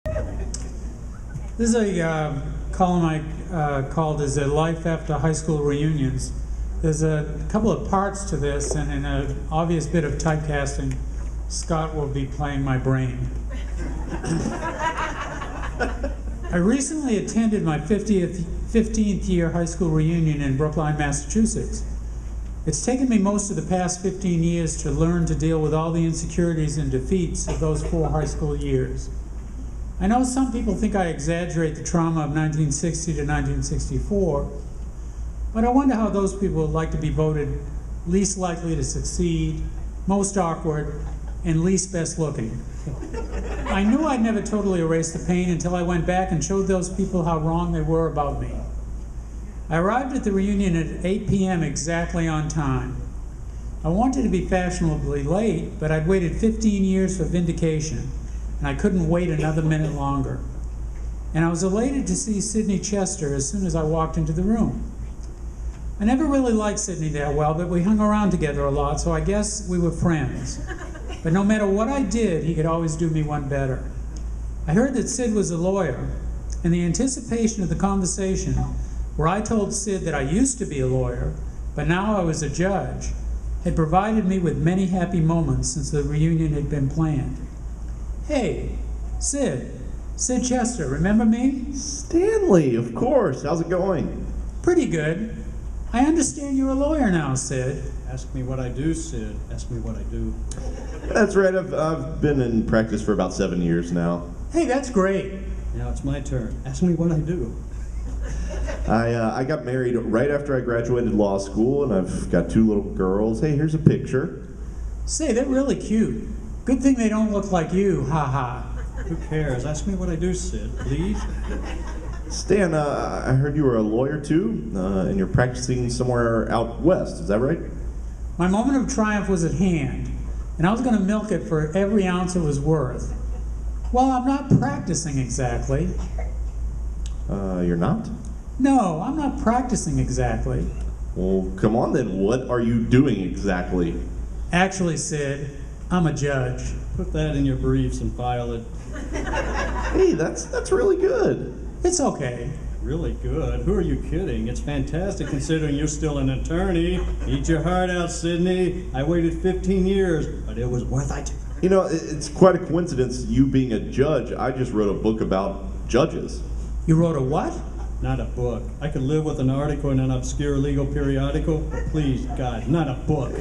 This is a column I called "Is It Life After High School Reunions?" There's a couple of parts to this, and in an obvious bit of typecasting, Scott will be playing my brain. I recently attended my 15th year high school reunion in Brookline, Massachusetts. It's taken me most of the past 15 years to learn to deal with all the insecurities and defeats of those 4 high school years. I know some people think I exaggerate the trauma of 1960 to 1964, but I wonder how those people would like to be voted least likely to succeed, most awkward, and least best looking. I knew I'd never totally erase the pain until I went back and showed those people how wrong they were about me. I arrived at the reunion at 8 p.m. exactly on time. I wanted to be fashionably late, but I'd waited 15 years for vindication, and I couldn't wait another minute longer. And I was elated to see Sydney Chester as soon as I walked into the room. I never really liked Sydney that well, but we hung around together a lot, so I guess we were friends. But no matter what I did, he could always do me one better. I heard that Sid was a lawyer, and the anticipation of the conversation, where I told Sid that I used to be a lawyer, but now I was a judge, had provided me with many happy moments since the reunion had been planned. Hey, Sid Chester, remember me? Stanley, of course. How's it going? Pretty good. I understand you're a lawyer now, Sid. Ask me what I do, Sid. Ask me what I do. That's right. I've been in practice for about 7 years now. Hey, that's great. Now it's my turn. Ask me what I do. I got married right after I graduated law school, and I've got 2 little girls. Hey, here's a picture. Say, they're really cute. Good thing they don't look like you, ha. Who cares? Ask me what I do, Sid, please. Stan, I heard you were a lawyer too, and you're practicing somewhere out west. Is that right? My moment of triumph was at hand, and I was going to milk it for every ounce it was worth. Well, I'm not practicing exactly. You're not? No, I'm not practicing exactly. Well, come on then. What are you doing exactly? Actually, Sid, I'm a judge. Put that in your briefs and file it. Hey, that's really good. It's okay. Really good? Who are you kidding? It's fantastic considering you're still an attorney. Eat your heart out, Sydney. I waited 15 years, but it was worth it. You know, it's quite a coincidence you being a judge. I just wrote a book about judges. You wrote a what? Not a book. I could live with an article in an obscure legal periodical, but please, God, not a book.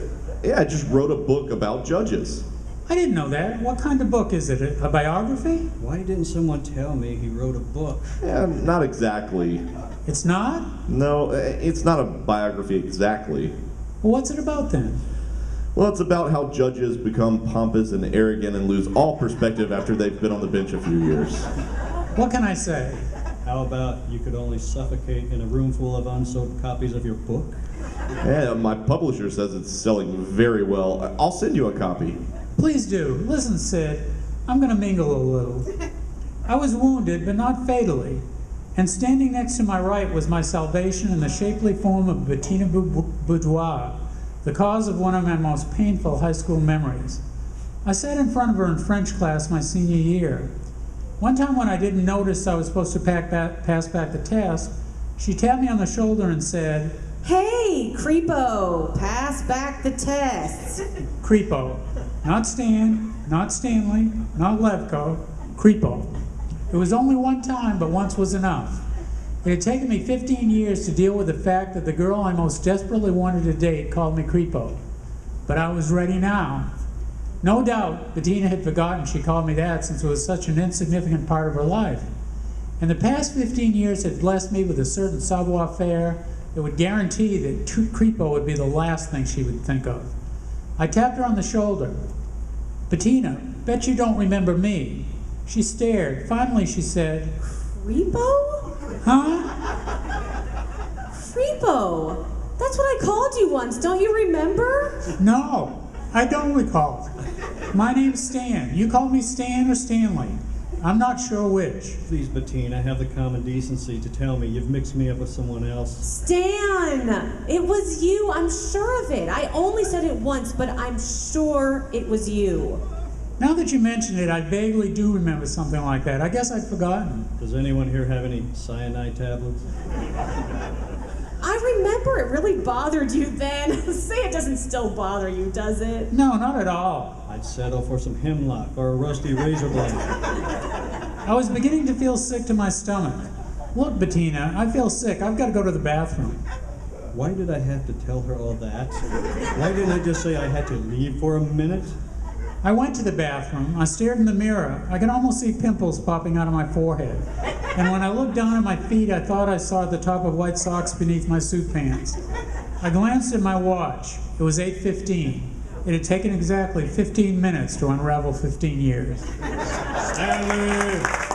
Yeah, I just wrote a book about judges. I didn't know that. What kind of book is it? A biography? Why didn't someone tell me he wrote a book? Yeah, not exactly. It's not? No, it's not a biography exactly. Well, what's it about then? Well, it's about how judges become pompous and arrogant and lose all perspective after they've been on the bench a few years. What can I say? How about you could only suffocate in a room full of unsold copies of your book? Yeah, my publisher says it's selling very well. I'll send you a copy. Please do. Listen, Sid, I'm going to mingle a little. I was wounded, but not fatally, and standing next to my right was my salvation in the shapely form of Bettina Boudoir, the cause of one of my most painful high school memories. I sat in front of her in French class my senior year. One time when I didn't notice I was supposed to pass back the test, she tapped me on the shoulder and said, "Hey, creepo, pass back the tests." Creepo. Not Stan, not Stanley, not Levco, creepo. It was only one time, but once was enough. It had taken me 15 years to deal with the fact that the girl I most desperately wanted to date called me creepo. But I was ready now. No doubt, Bettina had forgotten she called me that since it was such an insignificant part of her life. And the past 15 years had blessed me with a certain savoir-faire that would guarantee that creepo would be the last thing she would think of. I tapped her on the shoulder. "Bettina, bet you don't remember me." She stared. Finally, she said, "Creepo? "Huh?" Creepo. That's what I called you once. Don't you remember? "No, I don't recall. My name's Stan. You call me Stan or Stanley. I'm not sure which." Please, Bettina, have the common decency to tell me you've mixed me up with someone else. Stan! It was you. I'm sure of it. I only said it once, but I'm sure it was you. Now that you mention it, I vaguely do remember something like that. I guess I'd forgotten. Does anyone here have any cyanide tablets? I remember it really bothered you then. Say it doesn't still bother you, does it? No, not at all. I'd settle for some hemlock or a rusty razor blade. I was beginning to feel sick to my stomach. Look, Bettina, I feel sick. I've got to go to the bathroom. Why did I have to tell her all that? Why didn't I just say I had to leave for a minute? I went to the bathroom. I stared in the mirror. I could almost see pimples popping out of my forehead. And when I looked down at my feet, I thought I saw the top of white socks beneath my suit pants. I glanced at my watch. It was 8:15. It had taken exactly 15 minutes to unravel 15 years. Stanley!